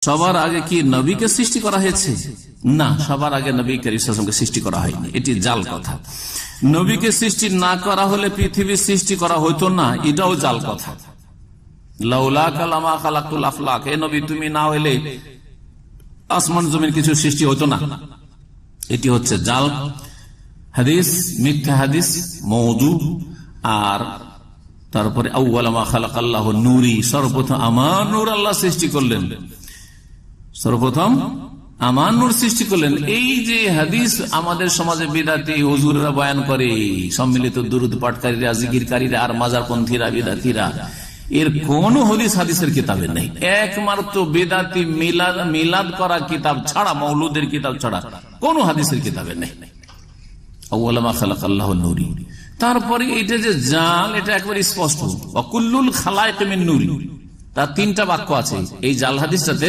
সবার আগে কি নবীকে সৃষ্টি করা হয়েছে? না, সবার আগে নবী করিম সাল্লাল্লাহু আলাইহি ওয়াসাল্লামকে সৃষ্টি করা হয়নি, এটি জাল কথা। নবীকে সৃষ্টি না করা হলে পৃথিবীর সৃষ্টি করা হইতো না, এটাও জাল কথা। লাউলা কালামা খালাকুল আফলাক, হে নবী তুমি না হইলে আসমান জমিন কিছু সৃষ্টি হতো না, এটি হচ্ছে জাল হাদিস, মিথ্যা হাদিস, মওদু। আর তারপরে আউয়ালা মা খালাকাল্লাহু নূরি, সর্বপ্রথম আমার নূর আল্লাহ সৃষ্টি করলেন, সর্বপ্রথম আমার নূর সৃষ্টি করলেন। এই যে হাদিস আমাদের সমাজে বিদাতি হুজুররা বয়ান করে, সম্মিলিত দুরূদ পাঠকারীরা, জিকিরকারীরা আর মাজারপন্থীরা, বিদাতিরা, এর কোন হাদিসের কিতাবে নেই। একমাত্র বেদাতি মিলাদ করা কিতাব ছাড়া, মৌলুদের কিতাব ছাড়া কোন হাদিসের কিতাবে নেই। আউয়ালা মা খালাকাল্লাহু নূরি। তারপরে এটা যে জাল, এটা একবার স্পষ্ট, ওয়া কুল্লুল খালায়েক মিন নূরি, তার তিনটা বাক্য আছে এই জাল হাদিসটাতে।